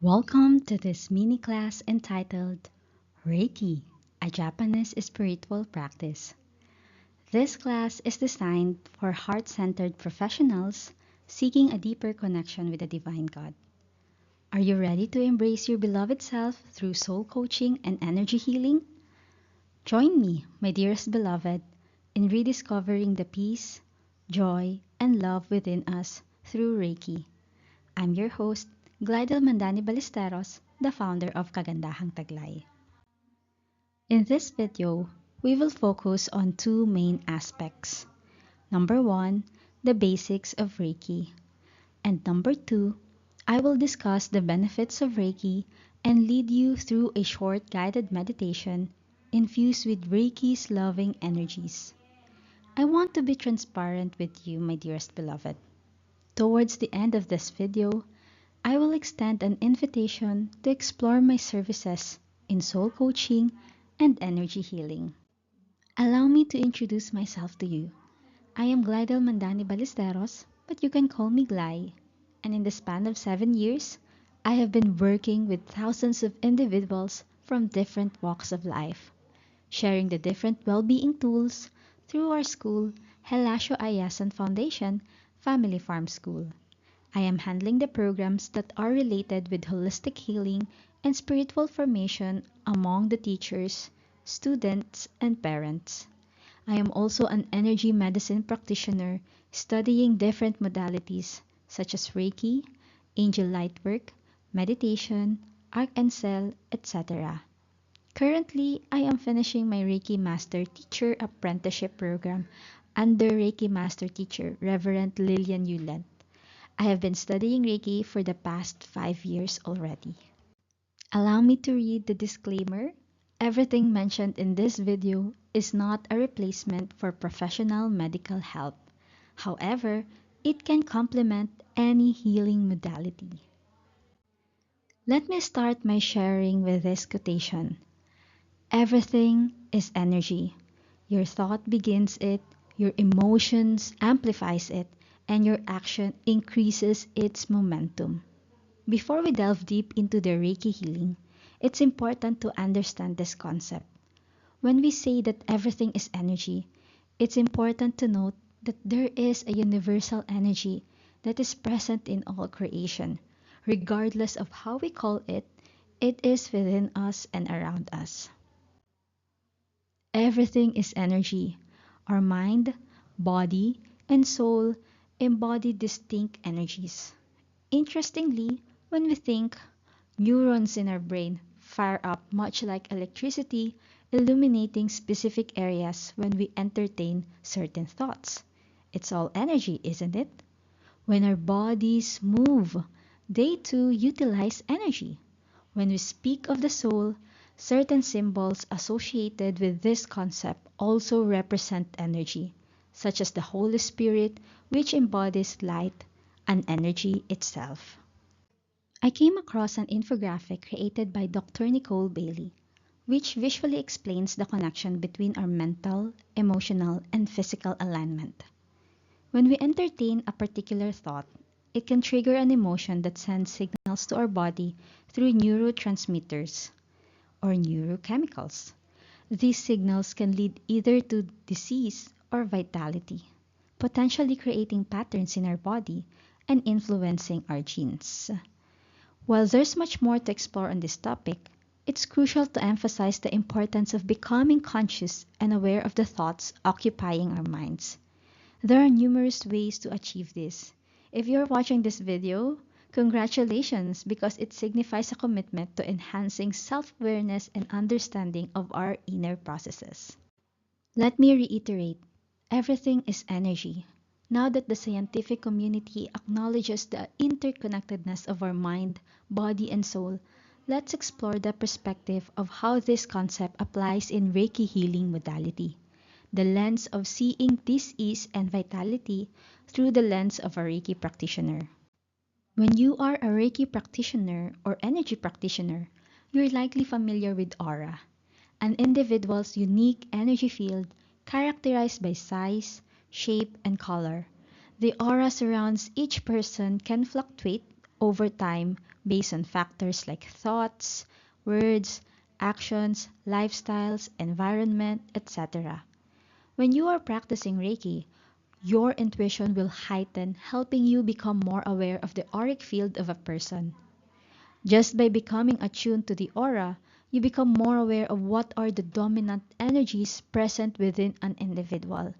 Welcome to this mini class entitled Reiki, a Japanese spiritual practice. This class is designed for heart-centered professionals seeking a deeper connection with the Divine God. Are you ready to embrace your beloved self through soul coaching and energy healing? Join me, my dearest beloved, in rediscovering the peace, joy, and love within us through Reiki. I'm your host, Glidel Mandani Ballesteros, the founder of Kagandahang Taglay. In this video, we will focus on two main aspects. Number one, the basics of Reiki. And number two, I will discuss the benefits of Reiki and lead you through a short guided meditation infused with Reiki's loving energies. I want to be transparent with you, my dearest beloved. Towards the end of this video, I will extend an invitation to explore my services in soul coaching and energy healing. Allow me to introduce myself to you. I am Glidel Mandani Ballesteros, but you can call me Glay. And in the span of 7 years, I have been working with thousands of individuals from different walks of life, sharing the different well-being tools through our school, Helasio Ayasan Foundation Family Farm School. I am handling the programs that are related with holistic healing and spiritual formation among the teachers, students, and parents. I am also an energy medicine practitioner studying different modalities such as Reiki, angel lightwork, meditation, Arkansel, etc. Currently, I am finishing my Reiki Master Teacher Apprenticeship Program under Reiki Master Teacher Reverend Lillian Yulen. I have been studying Reiki for the past 5 years already. Allow me to read the disclaimer. Everything mentioned in this video is not a replacement for professional medical help. However, it can complement any healing modality. Let me start my sharing with this quotation. Everything is energy. Your thought begins it, your emotions amplifies it, and your action increases its momentum. Before we delve deep into the Reiki healing, it's important to understand this concept. When we say that everything is energy, it's important to note that there is a universal energy that is present in all creation. Regardless of how we call it, it is within us and around us. Everything is energy. Our mind, body, and soul embody distinct energies. Interestingly, when we think, neurons in our brain fire up much like electricity, illuminating specific areas when we entertain certain thoughts. It's all energy, isn't it? When our bodies move, they too utilize energy. When we speak of the soul, certain symbols associated with this concept also represent energy, such as the Holy Spirit, which embodies light and energy itself. I came across an infographic created by Dr. Nicole Bailey, which visually explains the connection between our mental, emotional, and physical alignment. When we entertain a particular thought, it can trigger an emotion that sends signals to our body through neurotransmitters or neurochemicals. These signals can lead either to disease or vitality, potentially creating patterns in our body and influencing our genes. While there's much more to explore on this topic, it's crucial to emphasize the importance of becoming conscious and aware of the thoughts occupying our minds. There are numerous ways to achieve this. If you're watching this video, congratulations because it signifies a commitment to enhancing self-awareness and understanding of our inner processes. Let me reiterate, everything is energy. Now that the scientific community acknowledges the interconnectedness of our mind, body, and soul, let's explore the perspective of how this concept applies in Reiki healing modality. The lens of seeing dis-ease and vitality through the lens of a Reiki practitioner. When you are a Reiki practitioner or energy practitioner, you're likely familiar with aura, an individual's unique energy field characterized by size, shape, and color. The aura surrounds each person can fluctuate over time based on factors like thoughts, words, actions, lifestyles, environment, etc. When you are practicing Reiki, your intuition will heighten, helping you become more aware of the auric field of a person. Just by becoming attuned to the aura, you become more aware of what are the dominant energies present within an individual.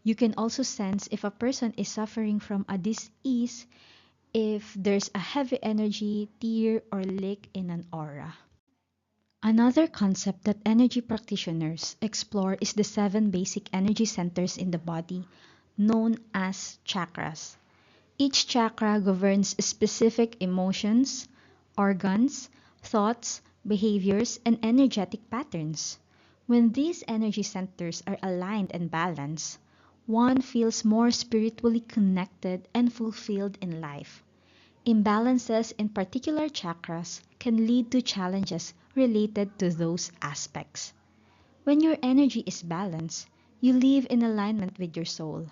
You can also sense if a person is suffering from a dis-ease, if there's a heavy energy, tear, or leak in an aura. Another concept that energy practitioners explore is the 7 basic energy centers in the body, known as chakras. Each chakra governs specific emotions, organs, thoughts, behaviors, and energetic patterns. When these energy centers are aligned and balanced, one feels more spiritually connected and fulfilled in life. Imbalances in particular chakras can lead to challenges related to those aspects. When your energy is balanced, you live in alignment with your soul.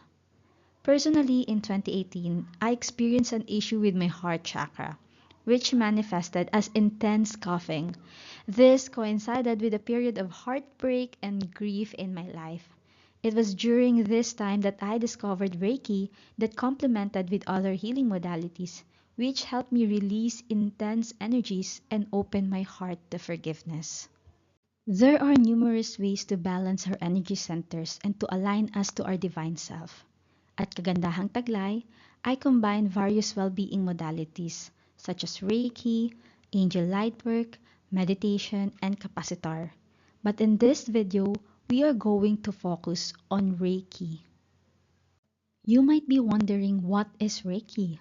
Personally, in 2018, I experienced an issue with my heart chakra, which manifested as intense coughing. This coincided with a period of heartbreak and grief in my life. It was during this time that I discovered Reiki that complemented with other healing modalities, which helped me release intense energies and open my heart to forgiveness. There are numerous ways to balance our energy centers and to align us to our divine self. At Kagandahang Taglay, I combine various well-being modalities such as Reiki, angel lightwork, meditation, and capacitar. But in this video, we are going to focus on Reiki. You might be wondering, what is Reiki?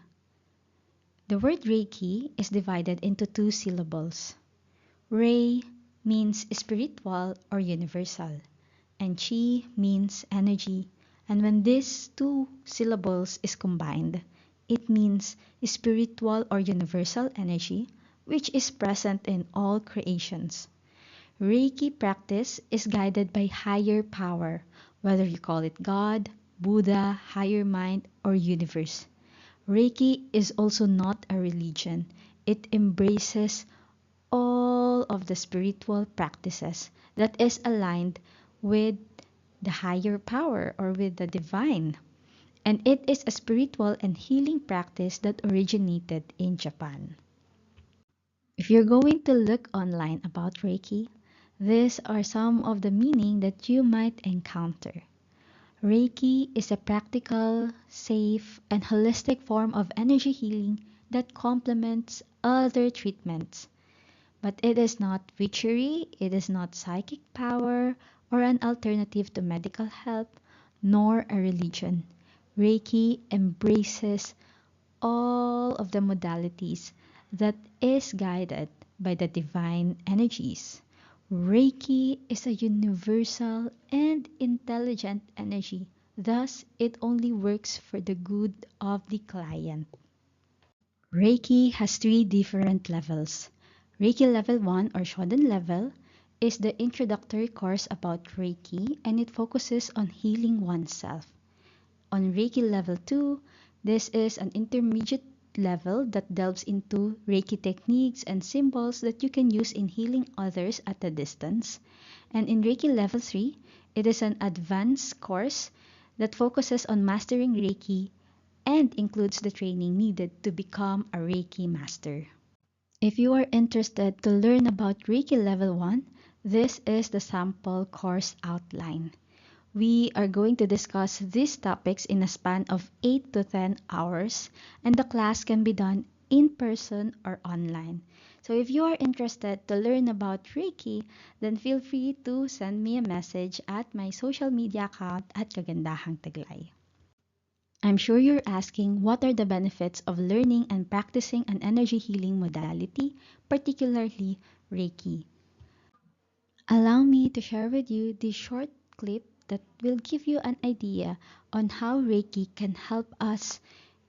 The word Reiki is divided into 2 syllables. Rei means spiritual or universal, and Chi means energy. And when these 2 syllables is combined, it means spiritual or universal energy, which is present in all creations. Reiki practice is guided by higher power, whether you call it God, Buddha, higher mind, or universe. Reiki is also not a religion. It embraces all of the spiritual practices that is aligned with the higher power or with the divine. And it is a spiritual and healing practice that originated in Japan. If you're going to look online about Reiki, these are some of the meaning that you might encounter. Reiki is a practical, safe, and holistic form of energy healing that complements other treatments. But it is not witchery, it is not psychic power, or an alternative to medical help, nor a religion. Reiki embraces all of the modalities that is guided by the divine energies. Reiki is a universal and intelligent energy, thus it only works for the good of the client. Reiki has 3 different levels. Reiki Level 1 or Shodan level is the introductory course about Reiki, and it focuses on healing oneself. On Reiki Level 2, this is an intermediate level that delves into Reiki techniques and symbols that you can use in healing others at a distance. And in Reiki Level 3, it is an advanced course that focuses on mastering Reiki and includes the training needed to become a Reiki master. If you are interested to learn about Reiki Level 1, this is the sample course outline. We are going to discuss these topics in a span of 8 to 10 hours, and the class can be done in person or online. So if you are interested to learn about Reiki, then feel free to send me a message at my social media account at Kagandahang Taglay. I'm sure you're asking, what are the benefits of learning and practicing an energy healing modality, particularly Reiki? Allow me to share with you this short clip that will give you an idea on how Reiki can help us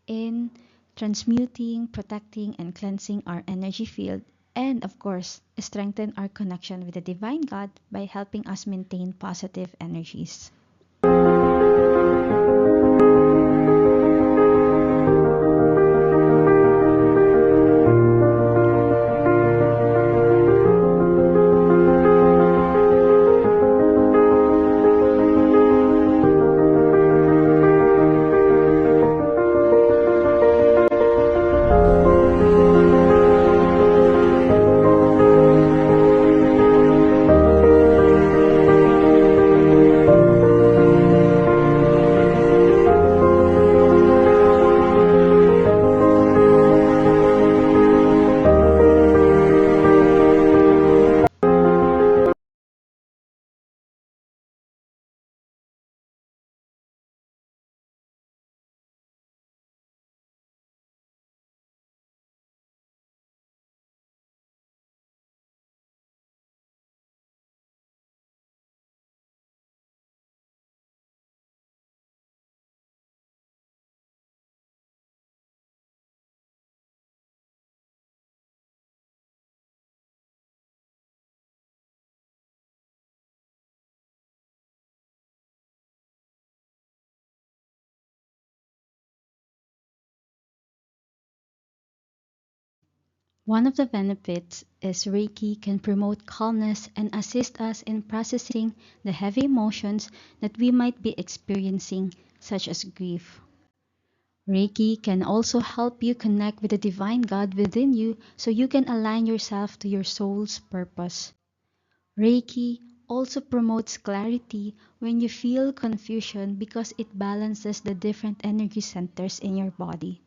in transmuting, protecting, and cleansing our energy field, and of course, strengthen our connection with the Divine God by helping us maintain positive energies. One of the benefits is Reiki can promote calmness and assist us in processing the heavy emotions that we might be experiencing, such as grief. Reiki can also help you connect with the divine God within you so you can align yourself to your soul's purpose. Reiki also promotes clarity when you feel confusion because it balances the different energy centers in your body.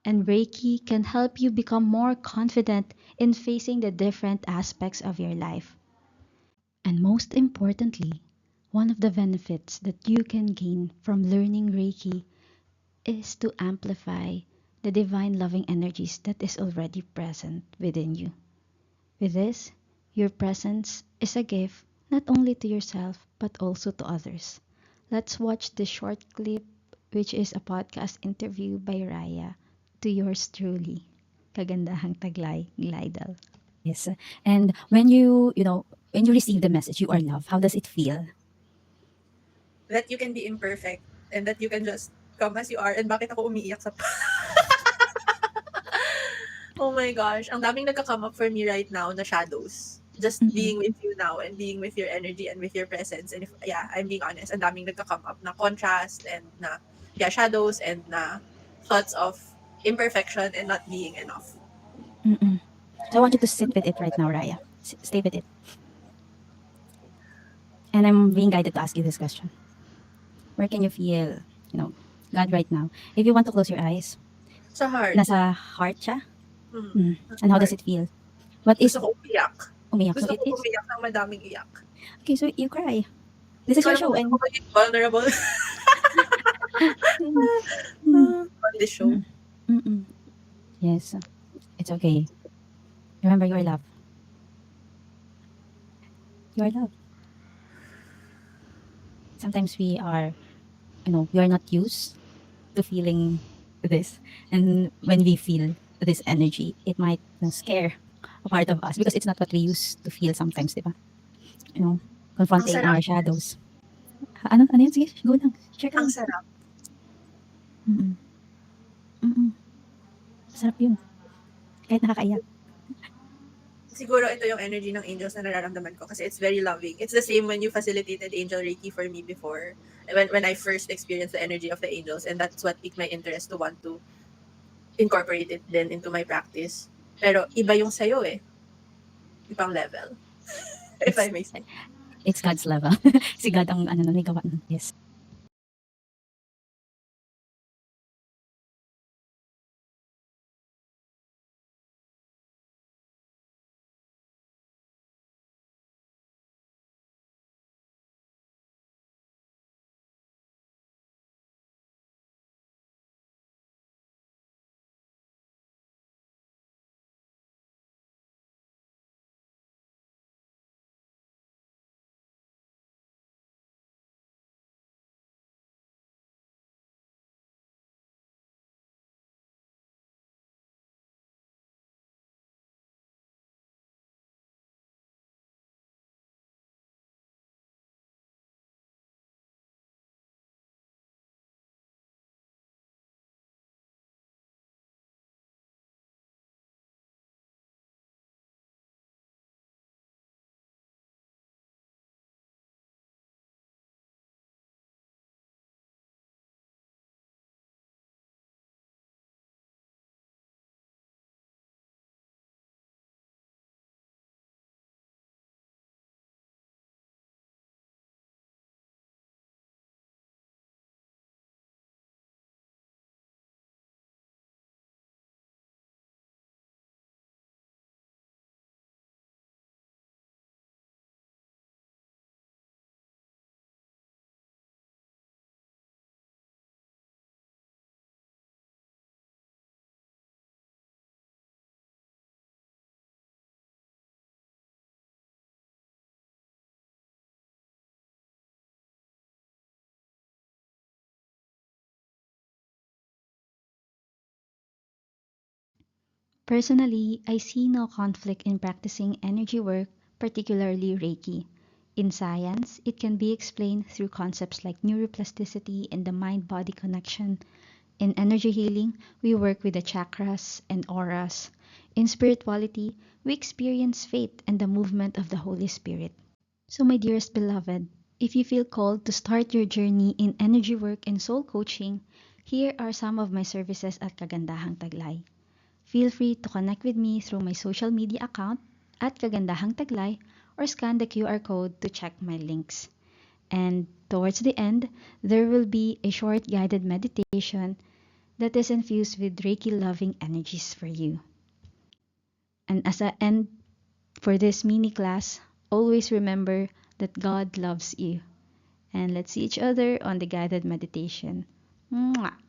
And Reiki can help you become more confident in facing the different aspects of your life. And most importantly, one of the benefits that you can gain from learning Reiki is to amplify the divine loving energies that is already present within you. With this, your presence is a gift not only to yourself but also to others. Let's watch the short clip, which is a podcast interview by Raya to yours truly. Kagandahang taglay, Glidal. Yes. And when you receive the message, you are loved, how does it feel? That you can be imperfect and that you can just come as you are. And bakit ako umiiyak sa Oh my gosh, ang daming nagka-come up for me right now na shadows. Just Mm-mm. being with you now and being with your energy and with your presence. And if, yeah, I'm being honest, ang daming nagka-come up na contrast and na, yeah, shadows and na thoughts of imperfection and not being enough. Mm-mm. So I want you to sit with it right now, Raya. Stay with it. And I'm being guided to ask you this question. Where can you feel, you know, God right now? If you want to close your eyes, Sa heart. nasa heart siya. Hmm. Mm. Nasa And how does heart. it feel? What is Gusto ko umiyak. umiyak? So Gusto it ko is. umiyak ng madaming iyak. Okay, so you cry. This is Ikaw your naman show gusto ko and maging vulnerable mm, mm, on this show. mm, mm. Yes, it's okay. Remember, you are loved. You are loved. Sometimes we are not used to feeling this. And when we feel this energy, it might scare a part of us because it's not what we used to feel sometimes, di ba? You know, Ang confronting sarap. our shadows. Ano yun? Sige, go lang. Share ka Ang lang. sarap. Mm-mm. Mm-mm. Sarap yun. Kahit nakakaiyak. Siguro ito yung energy ng angels na nararamdaman ko kasi it's very loving. It's the same when you facilitated Angel Reiki for me before, when I first experienced the energy of the angels, and that's what piqued my interest to want to incorporate it then into my practice. Pero iba yung sayo eh. Ibang level. If It's I may say. it's God's love. Si God ang may gawa nun. Yes. Personally, I see no conflict in practicing energy work, particularly Reiki. In science, it can be explained through concepts like neuroplasticity and the mind body connection. In energy healing, we work with the chakras and auras. In spirituality, we experience faith and the movement of the Holy Spirit. So, my dearest beloved, if you feel called to start your journey in energy work and soul coaching, here are some of my services at Kagandahang Taglay. Feel free to connect with me through my social media account at Kagandahang Taglay or scan the QR code to check my links. And towards the end, there will be a short guided meditation that is infused with Reiki loving energies for you. And as I end for this mini class, always remember that God loves you. And let's see each other on the guided meditation. Mwah!